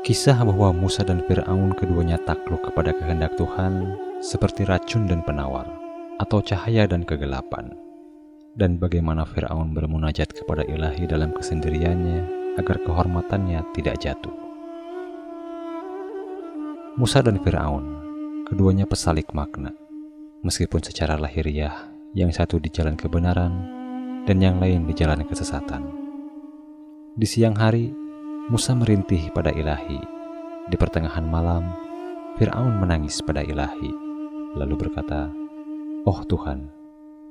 Kisah bahwa Musa dan Fir'aun keduanya takluk kepada kehendak Tuhan seperti racun dan penawar, atau cahaya dan kegelapan. Dan bagaimana Fir'aun bermunajat kepada Ilahi dalam kesendiriannya agar kehormatannya tidak jatuh. Musa dan Fir'aun, keduanya pesalik makna, meskipun secara lahiriah yang satu di jalan kebenaran dan yang lain di jalan kesesatan. Di siang hari, Musa merintih pada Ilahi. Di pertengahan malam, Fir'aun menangis pada Ilahi, lalu berkata, "Oh Tuhan,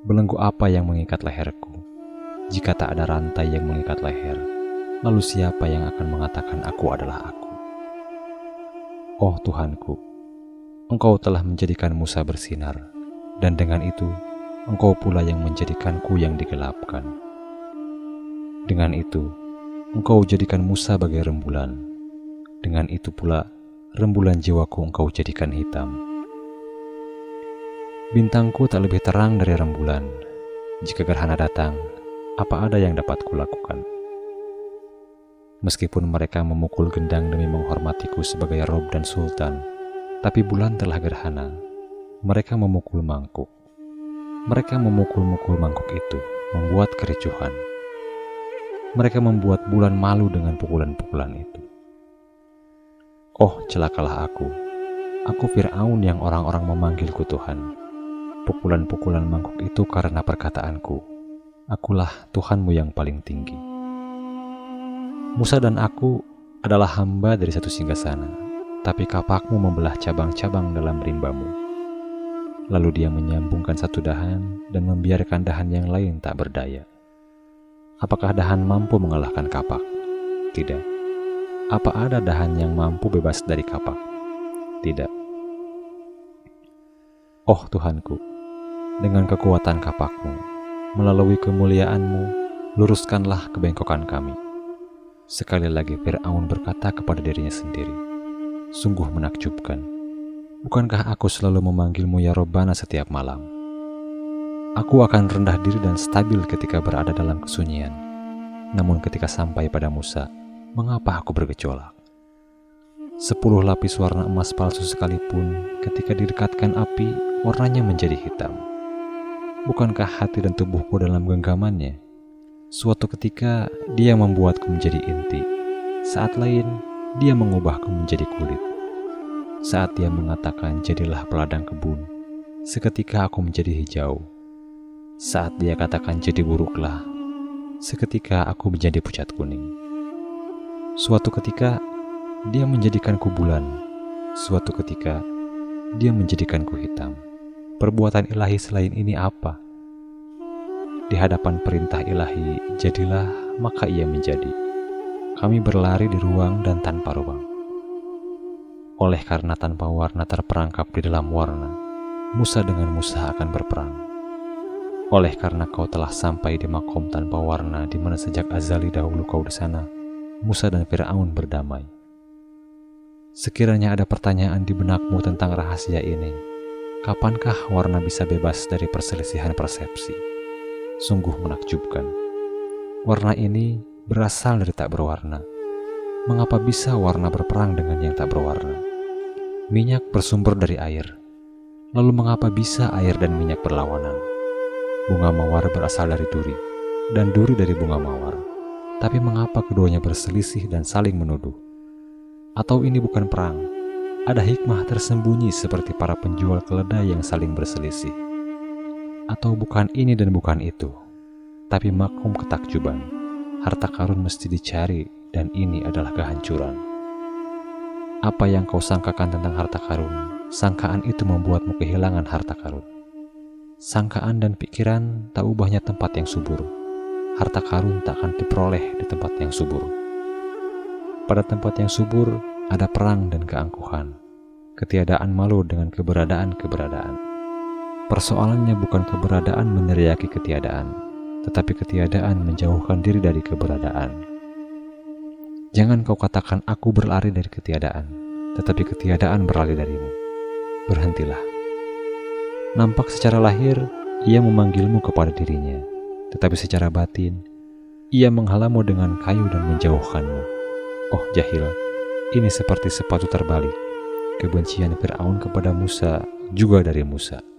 belenggu apa yang mengikat leherku? Jika tak ada rantai yang mengikat leher, lalu siapa yang akan mengatakan aku adalah aku? Oh Tuhanku, Engkau telah menjadikan Musa bersinar, dan dengan itu, Engkau pula yang menjadikanku yang digelapkan. Dengan itu, Engkau jadikan Musa bagai rembulan. Dengan itu pula, rembulan jiwaku Engkau jadikan hitam. Bintangku tak lebih terang dari rembulan. Jika gerhana datang, apa ada yang dapat kulakukan? Meskipun mereka memukul gendang demi menghormatiku sebagai rob dan sultan, tapi bulan telah gerhana. Mereka memukul mangkuk. Mereka memukul-mukul mangkuk itu, membuat kericuhan. Mereka membuat bulan malu dengan pukulan-pukulan itu. Oh, celakalah aku Fir'aun yang orang-orang memanggilku Tuhan. Pukulan-pukulan mangkuk itu karena perkataanku, akulah Tuhanmu yang paling tinggi. Musa dan aku adalah hamba dari satu singgasana, tapi kapakmu membelah cabang-cabang dalam rimbamu. Lalu dia menyambungkan satu dahan dan membiarkan dahan yang lain tak berdaya. Apakah dahan mampu mengalahkan kapak? Tidak. Apa ada dahan yang mampu bebas dari kapak? Tidak. Oh Tuhanku, dengan kekuatan kapakmu, melalui kemuliaanmu, luruskanlah kebengkokan kami. Sekali lagi Fir'aun berkata kepada dirinya sendiri, sungguh menakjubkan. Bukankah aku selalu memanggilmu ya Robbana setiap malam? Aku akan rendah diri dan stabil ketika berada dalam kesunyian. Namun ketika sampai pada Musa, mengapa aku bergejolak? 10 lapis warna emas palsu sekalipun, ketika direkatkan api, warnanya menjadi hitam. Bukankah hati dan tubuhku dalam genggamannya? Suatu ketika dia membuatku menjadi inti, saat lain dia mengubahku menjadi kulit. Saat dia mengatakan jadilah peladang kebun, seketika aku menjadi hijau. Saat dia katakan jadi buruklah, seketika aku menjadi pucat kuning. Suatu ketika dia menjadikanku bulan, suatu ketika dia menjadikanku hitam. Perbuatan Ilahi selain ini apa? Di hadapan perintah Ilahi, jadilah, maka ia menjadi. Kami berlari di ruang dan tanpa ruang. Oleh karena tanpa warna terperangkap di dalam warna, Musa dengan Musa akan berperang. Oleh karena kau telah sampai di makom tanpa warna di mana sejak azali dahulu kau di sana, Musa dan Fir'aun berdamai. Sekiranya ada pertanyaan di benakmu tentang rahasia ini, kapankah warna bisa bebas dari perselisihan persepsi? Sungguh menakjubkan. Warna ini berasal dari tak berwarna. Mengapa bisa warna berperang dengan yang tak berwarna? Minyak bersumber dari air. Lalu mengapa bisa air dan minyak berlawanan? Bunga mawar berasal dari duri, dan duri dari bunga mawar. Tapi mengapa keduanya berselisih dan saling menuduh? Atau ini bukan perang? Ada hikmah tersembunyi seperti para penjual keledai yang saling berselisih. Atau bukan ini dan bukan itu, tapi makom ketakjuban. Harta karun mesti dicari, dan ini adalah kehancuran. Apa yang kau sangkakan tentang harta karun, sangkaan itu membuatmu kehilangan harta karun. Sangkaan dan pikiran tak ubahnya tempat yang subur. Harta karun tak akan diperoleh di tempat yang subur. Pada tempat yang subur, ada perang dan keangkuhan. Ketiadaan malu dengan keberadaan-keberadaan. Persoalannya bukan keberadaan meneriaki ketiadaan, tetapi ketiadaan menjauhkan diri dari keberadaan. Jangan kau katakan aku berlari dari ketiadaan, tetapi ketiadaan berlari darimu. Berhentilah. Nampak secara lahir, ia memanggilmu kepada dirinya, tetapi secara batin, ia menghalamu dengan kayu dan menjauhkanmu. Oh jahil, Ini seperti sepatu terbalik. Kebencian Fir'aun kepada Musa juga dari Musa.